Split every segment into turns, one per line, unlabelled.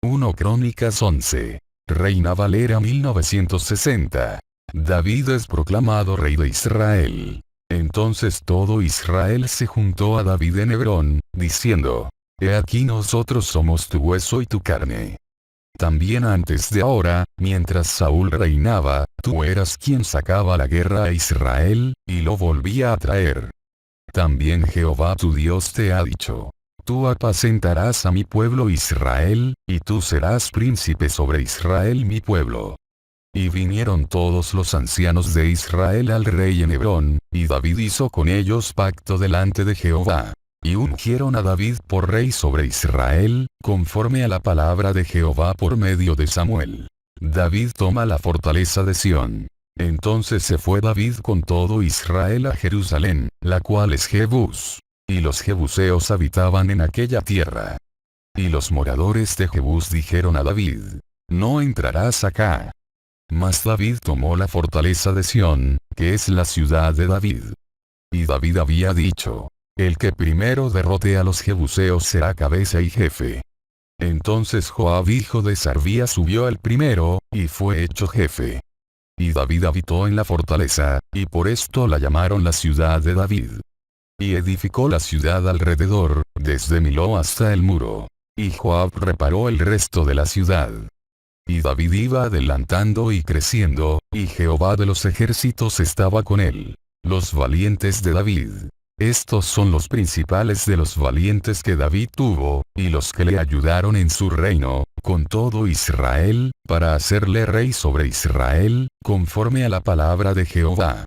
1 Crónicas 11. Reina Valera 1960. David es proclamado rey de Israel. Entonces todo Israel se juntó a David en Hebrón, diciendo: He aquí nosotros somos tu hueso y tu carne. También antes de ahora, mientras Saúl reinaba, tú eras quien sacaba la guerra a Israel, y lo volvía a traer. También Jehová tu Dios te ha dicho: Tú apacentarás a mi pueblo Israel, y tú serás príncipe sobre Israel mi pueblo. Y vinieron todos los ancianos de Israel al rey en Hebrón, y David hizo con ellos pacto delante de Jehová. Y ungieron a David por rey sobre Israel, conforme a la palabra de Jehová por medio de Samuel. David toma la fortaleza de Sión. Entonces se fue David con todo Israel a Jerusalén, la cual es Jebús. Y los jebuseos habitaban en aquella tierra. Y los moradores de Jebús dijeron a David: No entrarás acá. Mas David tomó la fortaleza de Sión, que es la ciudad de David. Y David había dicho: El que primero derrote a los jebuseos será cabeza y jefe. Entonces Joab hijo de Sarvía subió el primero, y fue hecho jefe. Y David habitó en la fortaleza, y por esto la llamaron la ciudad de David. Y edificó la ciudad alrededor, desde Miló hasta el muro. Y Joab reparó el resto de la ciudad. Y David iba adelantando y creciendo, y Jehová de los ejércitos estaba con él. Los valientes de David. Estos son los principales de los valientes que David tuvo, y los que le ayudaron en su reino, con todo Israel, para hacerle rey sobre Israel, conforme a la palabra de Jehová.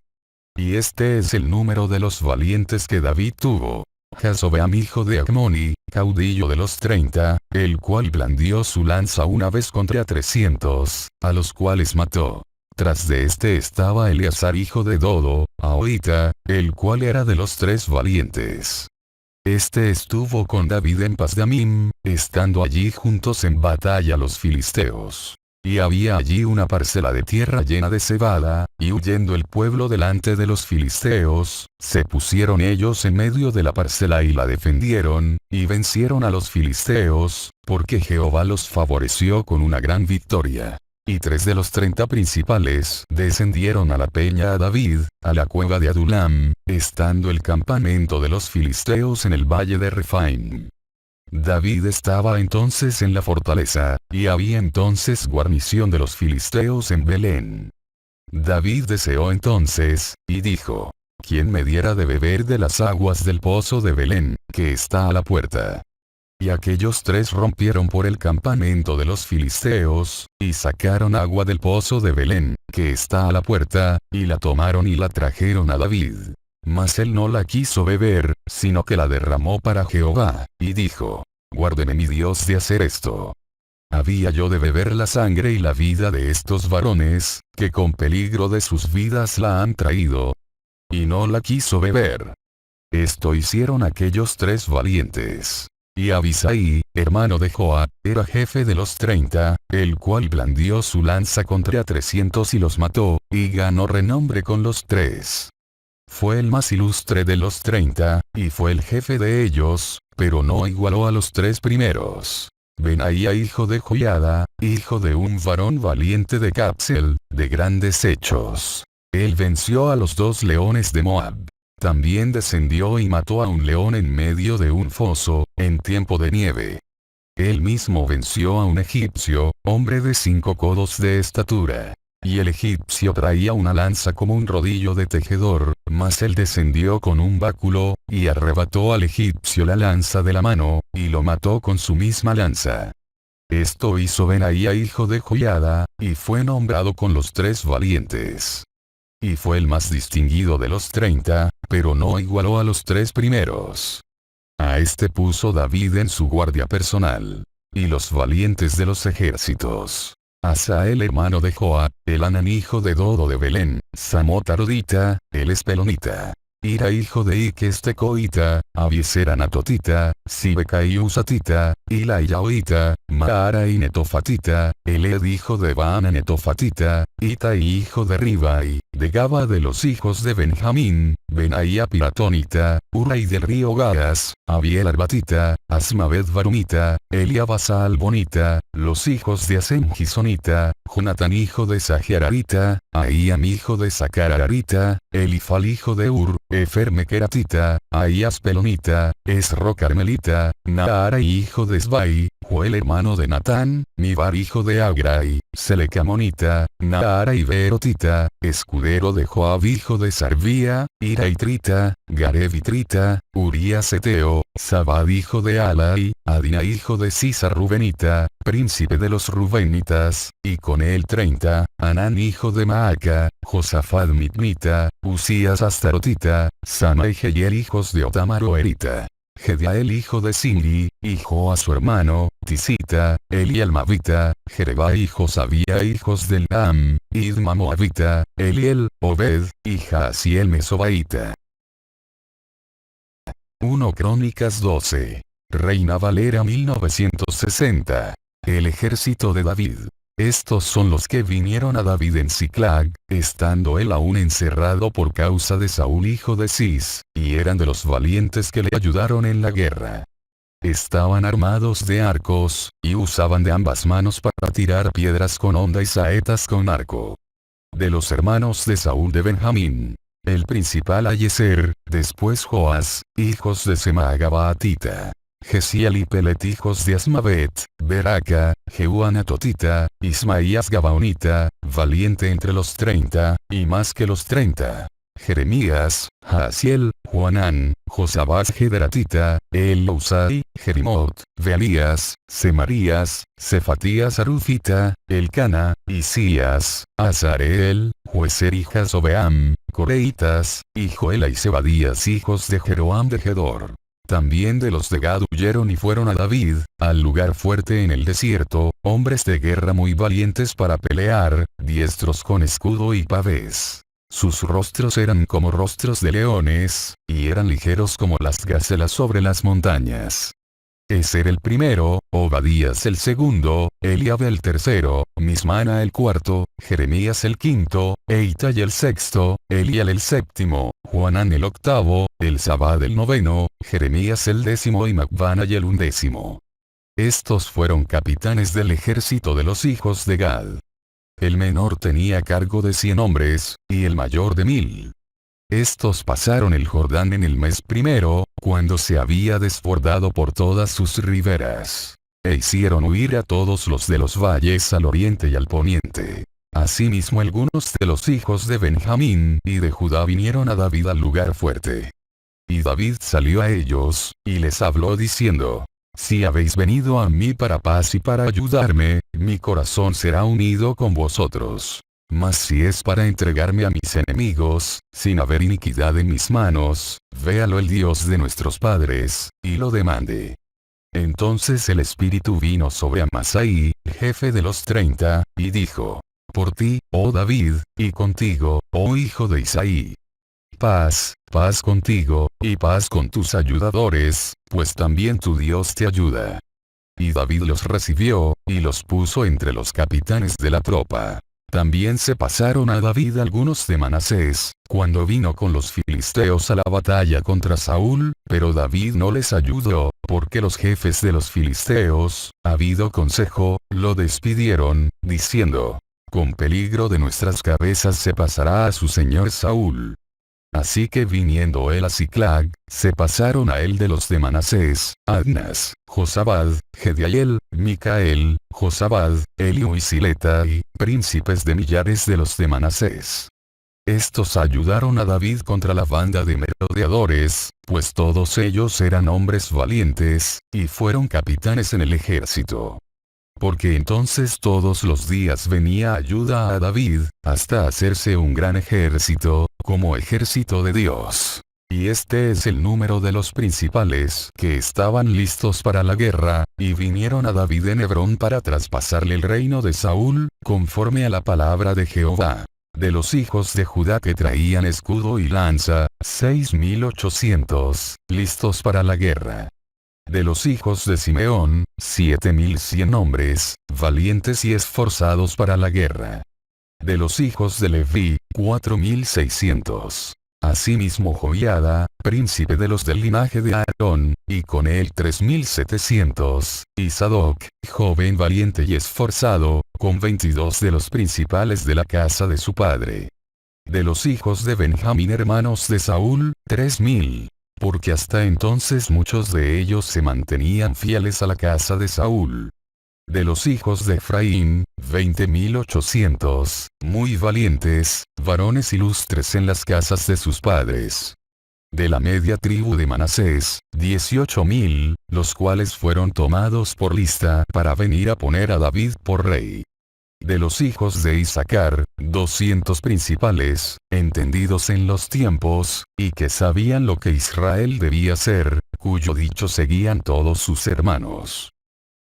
Y este es el número de los valientes que David tuvo: Jasobeam hijo de Acmoni, caudillo de los 30, el cual blandió su lanza una vez contra 300, a los cuales mató. Tras de este estaba Eleazar hijo de Dodo, ahoita, el cual era de los 3 valientes. Este estuvo con David en Pasdamim, estando allí juntos en batalla los filisteos. Y había allí una parcela de tierra llena de cebada, y huyendo el pueblo delante de los filisteos, se pusieron ellos en medio de la parcela y la defendieron, y vencieron a los filisteos, porque Jehová los favoreció con una gran victoria. Y 3 de los 30 principales descendieron a la peña a David, a la cueva de Adulam, estando el campamento de los filisteos en el valle de Refaim. David estaba entonces en la fortaleza, y había entonces guarnición de los filisteos en Belén. David deseó entonces, y dijo: ¿Quién me diera de beber de las aguas del pozo de Belén, que está a la puerta? Y aquellos 3 rompieron por el campamento de los filisteos, y sacaron agua del pozo de Belén, que está a la puerta, y la tomaron y la trajeron a David. Mas él no la quiso beber, sino que la derramó para Jehová, y dijo: Guárdeme mi Dios de hacer esto. ¿Había yo de beber la sangre y la vida de estos varones, que con peligro de sus vidas la han traído? Y no la quiso beber. Esto hicieron aquellos 3 valientes. Y Abisai, hermano de Joab, era jefe de los 30, el cual blandió su lanza contra 300 y los mató, y ganó renombre con los 3. Fue el más ilustre de los 30, y fue el jefe de ellos, pero no igualó a los 3 primeros. Benaía hijo de Joiada, hijo de un varón valiente de Capsel, de grandes hechos. Él venció a los 2 leones de Moab. También descendió y mató a un león en medio de un foso, en tiempo de nieve. Él mismo venció a un egipcio, hombre de 5 codos de estatura. Y el egipcio traía una lanza como un rodillo de tejedor, mas él descendió con un báculo, y arrebató al egipcio la lanza de la mano, y lo mató con su misma lanza. Esto hizo Benaía hijo de Joiada, y fue nombrado con los 3 valientes. Y fue el más distinguido de los 30, pero no igualó a los 3 primeros. A este puso David en su guardia personal. Y los valientes de los ejércitos: Asael hermano de Joab, Elhanan hijo de Dodo de Belén, Samot Arodita, el Espelonita, Ira hijo de Iques tecoita, Abieser anatotita, Sibekai usatita, Ila yaoita, Maara y netofatita, Eled hijo de Baana netofatita, Itai hijo de Ribai, de Gaba de los hijos de Benjamín, Benaía piratonita, Urai del río Gaas, Abiel arbatita, Asmavet varumita, Eliabasa albonita, los hijos de Asem gisonita, Jonatán hijo de Sajiararita, Ahíam hijo de Sacarararita, Elifal hijo de Ur, Efer mequeratita, Ahías pelonita, Esro carmelita, Naara hijo de Esbai, Joel hermano de Natán, Mibar hijo de Agrai, Selecamonita, Naara y Berotita, escudero de Joab hijo de Sarvía, Iraitrita, Garevitrita, Urías eteo, Sabad hijo de Alai, Adina hijo de Sisa rubenita, príncipe de los rubenitas, y con él 30, Anán hijo de Maaca, Josafat mitmita, Usías astarotita, Sama y Jehiel hijos de Otamaroerita. Gediael hijo de Sinri, y Joa su hermano, Tisita, Eliel Mavita, Jereba y Josabía hijos del Am, Idma Moabita, Eliel, Obed, y Jaasiel Mesobaita. 1 Crónicas 12. Reina Valera 1960. El ejército de David. Estos son los que vinieron a David en Siclag, estando él aún encerrado por causa de Saúl hijo de Cis, y eran de los valientes que le ayudaron en la guerra. Estaban armados de arcos, y usaban de ambas manos para tirar piedras con honda y saetas con arco. De los hermanos de Saúl de Benjamín, el principal Ayeser, después Joás, hijos de Semagabaatita. Gesiel y Pelet hijos de Asmavet, Beraca, Jehú anatotita, Ismaías gabaonita, valiente entre los 30, y más que los 30. Jeremías, Jaasiel, Juanán, Josabad Gederatita, Usai, Jerimot, Bealías, Semarías, Cefatías Arufita, Elcana, Isías, Azareel, Juezer y Jasobeam, Coreitas, y Joela y Zebadías hijos de Jeroam de Gedor. También de los de Gad huyeron y fueron a David, al lugar fuerte en el desierto, hombres de guerra muy valientes para pelear, diestros con escudo y pavés. Sus rostros eran como rostros de leones, y eran ligeros como las gacelas sobre las montañas. Eser el primero, Obadías el segundo, Eliab el tercero, Mismana el cuarto, Jeremías el quinto, Eitai el sexto, Eliel el séptimo, Juanán el octavo, Elzabad el noveno, Jeremías el décimo y Macbanai el undécimo. Estos fueron capitanes del ejército de los hijos de Gad. El menor tenía cargo de 100 hombres, y el mayor de 1000. Estos pasaron el Jordán en el mes primero, cuando se había desbordado por todas sus riberas. E hicieron huir a todos los de los valles al oriente y al poniente. Asimismo algunos de los hijos de Benjamín y de Judá vinieron a David al lugar fuerte. Y David salió a ellos, y les habló diciendo: Si habéis venido a mí para paz y para ayudarme, mi corazón será unido con vosotros. Mas si es para entregarme a mis enemigos, sin haber iniquidad en mis manos, véalo el Dios de nuestros padres, y lo demande. Entonces el Espíritu vino sobre Amasai, jefe de los 30, y dijo: Por ti, oh David, y contigo, oh hijo de Isaí. Paz, paz contigo, y paz con tus ayudadores, pues también tu Dios te ayuda. Y David los recibió, y los puso entre los capitanes de la tropa. También se pasaron a David algunos de Manasés, cuando vino con los filisteos a la batalla contra Saúl, pero David no les ayudó, porque los jefes de los filisteos, habido consejo, lo despidieron, diciendo: Con peligro de nuestras cabezas se pasará a su señor Saúl. Así que viniendo él a Siclag, se pasaron a él de los de Manasés, Adnas, Josabad, Gediael, Micael, Josabad, Eliú y Siletai, príncipes de millares de los de Manasés. Estos ayudaron a David contra la banda de merodeadores, pues todos ellos eran hombres valientes, y fueron capitanes en el ejército. Porque entonces todos los días venía ayuda a David, hasta hacerse un gran ejército, como ejército de Dios. Y este es el número de los principales que estaban listos para la guerra, y vinieron a David en Hebrón para traspasarle el reino de Saúl, conforme a la palabra de Jehová. De los hijos de Judá que traían escudo y lanza, 6.800, listos para la guerra. De los hijos de Simeón, 7.100 hombres, valientes y esforzados para la guerra. De los hijos de Leví, 4.600. Asimismo Joiada, príncipe de los del linaje de Aarón, y con él 3.700, y Sadoc, joven valiente y esforzado, con 22 de los principales de la casa de su padre. De los hijos de Benjamín hermanos de Saúl, 3.000. Porque hasta entonces muchos de ellos se mantenían fieles a la casa de Saúl. De los hijos de Efraín, 20.800, muy valientes, varones ilustres en las casas de sus padres. De la media tribu de Manasés, 18.000, los cuales fueron tomados por lista para venir a poner a David por rey. De los hijos de Isaacar, 200 principales, entendidos en los tiempos, y que sabían lo que Israel debía hacer, cuyo dicho seguían todos sus hermanos.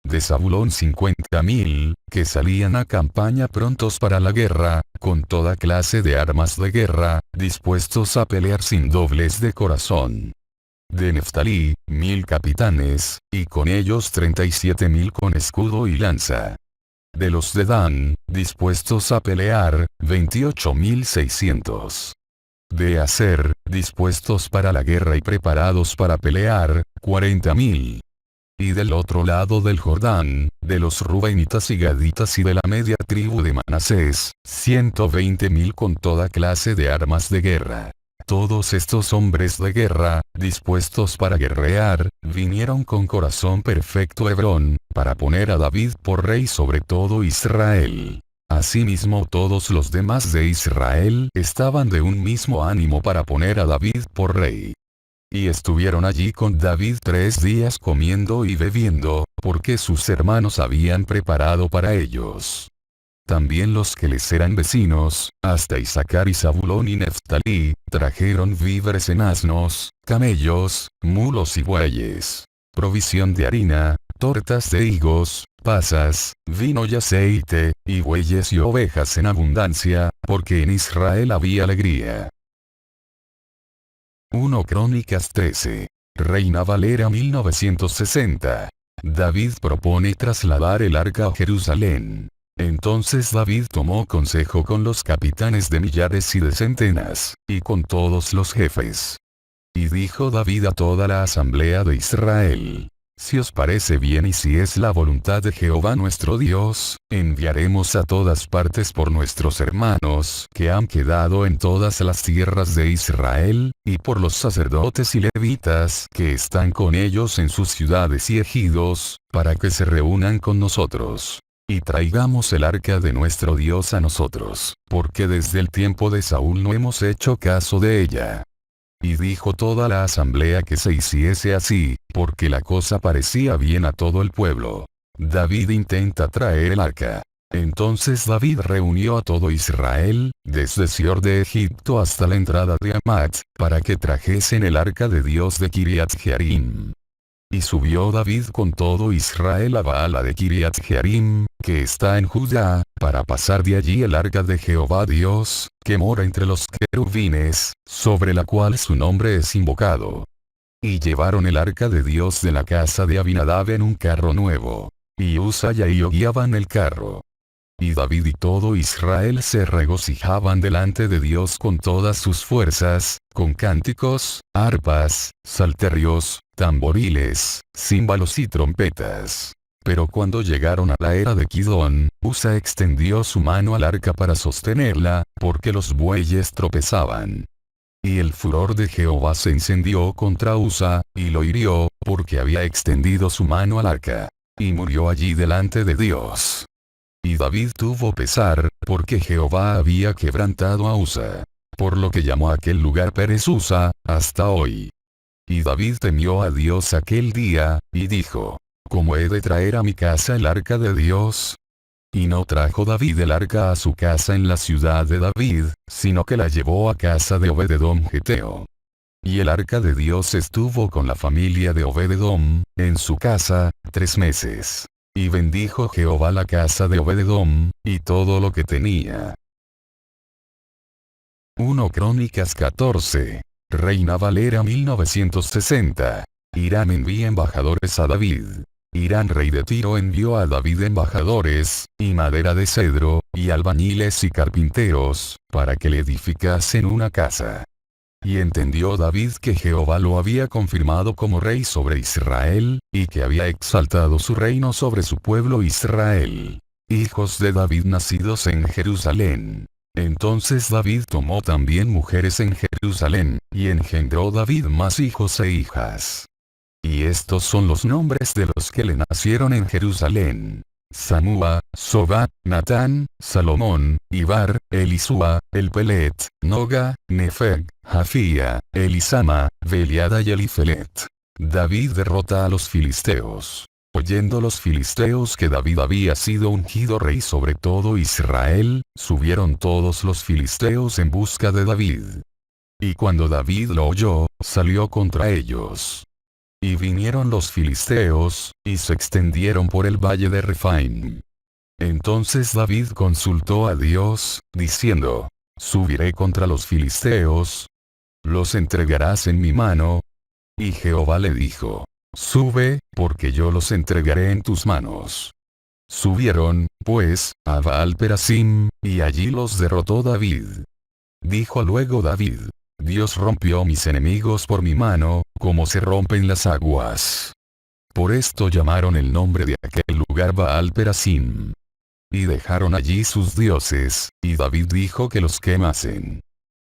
De Zabulón 50.000, que salían a campaña prontos para la guerra, con toda clase de armas de guerra, dispuestos a pelear sin doblez de corazón. De Neftalí, 1.000 capitanes, y con ellos 37.000 con escudo y lanza. De los de Dan, dispuestos a pelear, 28.600. De Aser, dispuestos para la guerra y preparados para pelear, 40.000. Y del otro lado del Jordán, de los Rubenitas y Gaditas y de la media tribu de Manasés, 120.000 con toda clase de armas de guerra. Todos estos hombres de guerra, dispuestos para guerrear, vinieron con corazón perfecto a Hebrón, para poner a David por rey sobre todo Israel. Asimismo todos los demás de Israel estaban de un mismo ánimo para poner a David por rey. Y estuvieron allí con David 3 días comiendo y bebiendo, porque sus hermanos habían preparado para ellos. También los que les eran vecinos, hasta Isaacar y Zabulón y Neftalí, trajeron víveres en asnos, camellos, mulos y bueyes. Provisión de harina, tortas de higos, pasas, vino y aceite, y bueyes y ovejas en abundancia, porque en Israel había alegría. 1 Crónicas 13. Reina Valera 1960. David propone trasladar el arca a Jerusalén. Entonces David tomó consejo con los capitanes de millares y de centenas, y con todos los jefes. Y dijo David a toda la asamblea de Israel: Si os parece bien y si es la voluntad de Jehová nuestro Dios, enviaremos a todas partes por nuestros hermanos que han quedado en todas las tierras de Israel, y por los sacerdotes y levitas que están con ellos en sus ciudades y ejidos, para que se reúnan con nosotros. Y traigamos el arca de nuestro Dios a nosotros, porque desde el tiempo de Saúl no hemos hecho caso de ella. Y dijo toda la asamblea que se hiciese así, porque la cosa parecía bien a todo el pueblo. David intenta traer el arca. Entonces David reunió a todo Israel, desde Sior de Egipto hasta la entrada de Hamat, para que trajesen el arca de Dios de Kiriat Jearim. Y subió David con todo Israel a Baala de Kiriat Jearim, que está en Judá, para pasar de allí el arca de Jehová Dios, que mora entre los querubines, sobre la cual su nombre es invocado. Y llevaron el arca de Dios de la casa de Abinadab en un carro nuevo. Y Usa y Ahío guiaban el carro. Y David y todo Israel se regocijaban delante de Dios con todas sus fuerzas, con cánticos, arpas, salterios, tamboriles, címbalos y trompetas. Pero cuando llegaron a la era de Kidón, Usa extendió su mano al arca para sostenerla, porque los bueyes tropezaban. Y el furor de Jehová se encendió contra Usa, y lo hirió, porque había extendido su mano al arca. Y murió allí delante de Dios. Y David tuvo pesar, porque Jehová había quebrantado a Usa. Por lo que llamó a aquel lugar Perez Usa, hasta hoy. Y David temió a Dios aquel día, y dijo: ¿Cómo he de traer a mi casa el arca de Dios? Y no trajo David el arca a su casa en la ciudad de David, sino que la llevó a casa de Obed-edom Geteo. Y el arca de Dios estuvo con la familia de Obed-edom, en su casa, 3 meses. Y bendijo Jehová la casa de Obed-edom, y todo lo que tenía. 1 Crónicas 14. Reina Valera 1960. Hiram envía embajadores a David. Hiram rey de Tiro envió a David embajadores, y madera de cedro, y albañiles y carpinteros, para que le edificasen una casa. Y entendió David que Jehová lo había confirmado como rey sobre Israel, y que había exaltado su reino sobre su pueblo Israel. Hijos de David nacidos en Jerusalén. Entonces David tomó también mujeres en Jerusalén, y engendró David más hijos e hijas. Y estos son los nombres de los que le nacieron en Jerusalén: Samúa, Sobat, Natán, Salomón, Ibar, Elisúa, Elpelet, Noga, Nefeg, Jafía, Elisama, Beliada y Elifelet. David derrota a los filisteos. Oyendo los filisteos que David había sido ungido rey sobre todo Israel, subieron todos los filisteos en busca de David. Y cuando David lo oyó, salió contra ellos. Y vinieron los filisteos, y se extendieron por el valle de Refaim. Entonces David consultó a Dios, diciendo: ¿Subiré contra los filisteos? ¿Los entregarás en mi mano? Y Jehová le dijo: Sube, porque yo los entregaré en tus manos. Subieron, pues, a Baal-Perasim, y allí los derrotó David. Dijo luego David: Dios rompió mis enemigos por mi mano, como se rompen las aguas. Por esto llamaron el nombre de aquel lugar Baal-Perasim. Y dejaron allí sus dioses, y David dijo que los quemasen.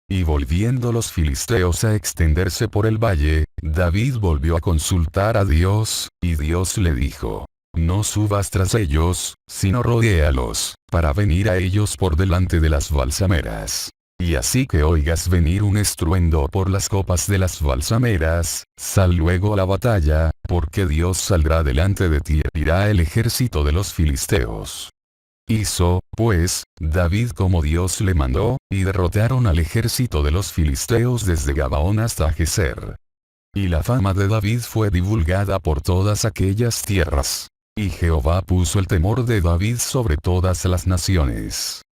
Y volviendo los filisteos a extenderse por el valle, David volvió a consultar a Dios, y Dios le dijo: No subas tras ellos, sino rodéalos, para venir a ellos por delante de las balsameras. Y así que oigas venir un estruendo por las copas de las balsameras, sal luego a la batalla, porque Dios saldrá delante de ti y herirá el ejército de los filisteos. Hizo, pues, David como Dios le mandó, y derrotaron al ejército de los filisteos desde Gabaón hasta Geser. Y la fama de David fue divulgada por todas aquellas tierras. Y Jehová puso el temor de David sobre todas las naciones.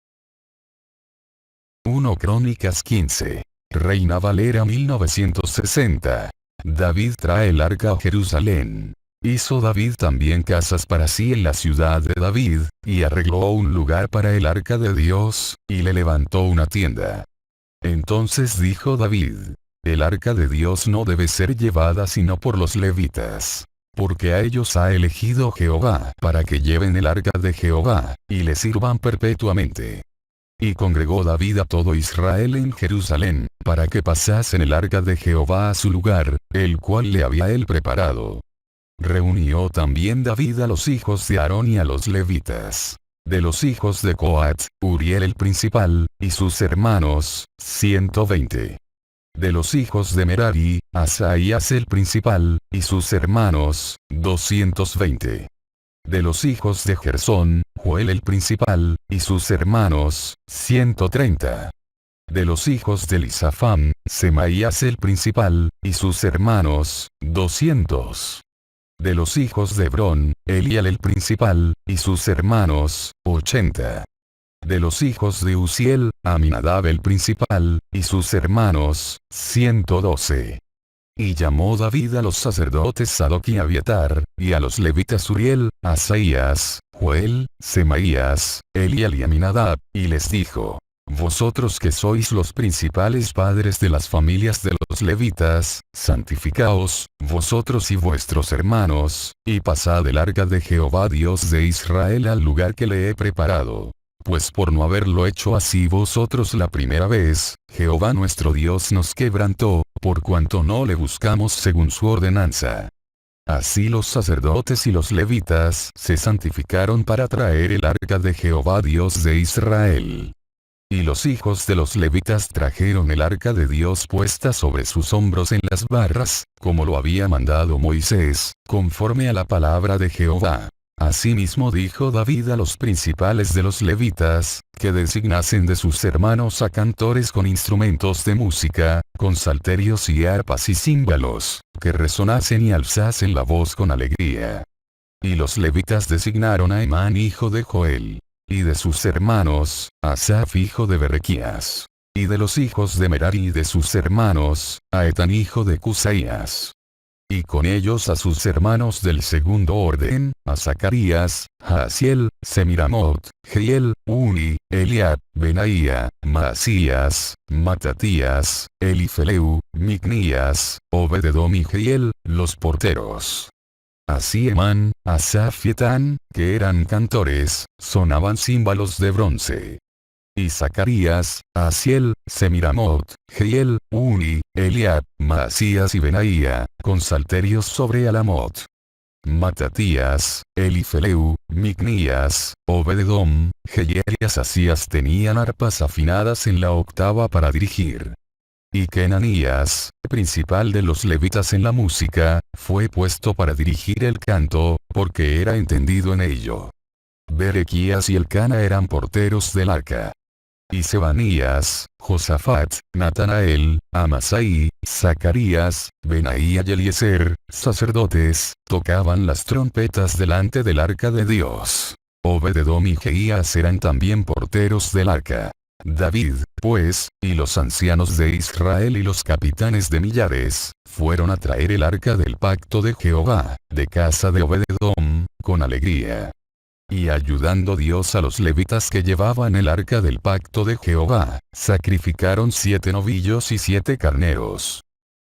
1 Crónicas 15. Reina Valera 1960. David trae el arca a Jerusalén. Hizo David también casas para sí en la ciudad de David, y arregló un lugar para el arca de Dios, y le levantó una tienda. Entonces dijo David: El arca de Dios no debe ser llevada sino por los levitas, porque a ellos ha elegido Jehová para que lleven el arca de Jehová, y le sirvan perpetuamente. Y congregó David a todo Israel en Jerusalén, para que pasasen el arca de Jehová a su lugar, el cual le había él preparado. Reunió también David a los hijos de Aarón y a los levitas. De los hijos de Coat, Uriel el principal, y sus hermanos, 120. De los hijos de Merari, Asaías el principal, y sus hermanos, 220. De los hijos de Gersón, Joel el principal, y sus hermanos, 130. De los hijos de Elisafam, Semaías el principal, y sus hermanos, 200. De los hijos de Hebrón, Eliel el principal, y sus hermanos, 80. De los hijos de Uziel, Aminadab el principal, y sus hermanos, 112. Y llamó David a los sacerdotes Sadoc y Abiatar, y a los levitas Uriel, Asaías, Joel, Semaías, Eliel y Aminadab, y les dijo: Vosotros que sois los principales padres de las familias de los levitas, santificaos, vosotros y vuestros hermanos, y pasad el arca de Jehová Dios de Israel al lugar que le he preparado. Pues por no haberlo hecho así vosotros la primera vez, Jehová nuestro Dios nos quebrantó, por cuanto no le buscamos según su ordenanza. Así los sacerdotes y los levitas se santificaron para traer el arca de Jehová Dios de Israel. Y los hijos de los levitas trajeron el arca de Dios puesta sobre sus hombros en las barras, como lo había mandado Moisés, conforme a la palabra de Jehová. Asimismo dijo David a los principales de los levitas, que designasen de sus hermanos a cantores con instrumentos de música, con salterios y arpas y címbalos, que resonasen y alzasen la voz con alegría. Y los levitas designaron a Emán hijo de Joel, y de sus hermanos, Asaf hijo de Berequías, Y de los hijos de Merari y de sus hermanos, a Etán hijo de Cusaías. Y con ellos a sus hermanos del segundo orden, a Zacarías, Jaasiel, Semiramot, Jehiel, Uni, Eliab, Benaía, Maasías, Matatías, Elifeleu, Micnías, Obededom y Jehiel, los porteros. Así Emán, Asaf y Etán, que eran cantores, sonaban címbalos de bronce. Y Zacarías, Asiel, Semiramot, Jehiel, Uni, Eliab, Maasías y Benaía, con salterios sobre Alamot. Matatías, Elifeleu, Micnías, Obededom, Jehiel y Asasías tenían arpas afinadas en la octava para dirigir. Y Kenanías, principal de los levitas en la música, fue puesto para dirigir el canto, porque era entendido en ello. Berequías y Elcana eran porteros del arca. Y Sebanías, Josafat, Natanael, Amasai, Zacarías, Benaía y Eliezer, sacerdotes, tocaban las trompetas delante del arca de Dios. Obededom y Jeías eran también porteros del arca. David, pues, y los ancianos de Israel y los capitanes de millares, fueron a traer el arca del pacto de Jehová, de casa de Obededom, con alegría. Y ayudando Dios a los levitas que llevaban el arca del pacto de Jehová, sacrificaron 7 novillos y 7 carneros.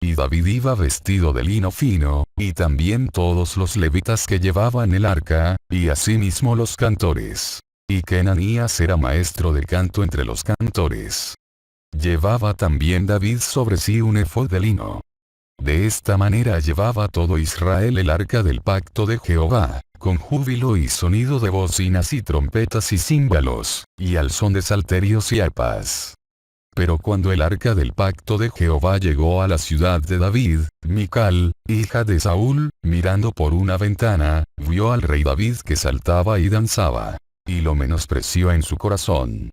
Y David iba vestido de lino fino, y también todos los levitas que llevaban el arca, y asimismo los cantores. Y Kenanías era maestro de canto entre los cantores. Llevaba también David sobre sí un efod de lino. De esta manera llevaba todo Israel el arca del pacto de Jehová, con júbilo y sonido de bocinas y trompetas y címbalos, y al son de salterios y arpas. Pero cuando el arca del pacto de Jehová llegó a la ciudad de David, Mical, hija de Saúl, mirando por una ventana, vio al rey David que saltaba y danzaba. Y lo menospreció en su corazón.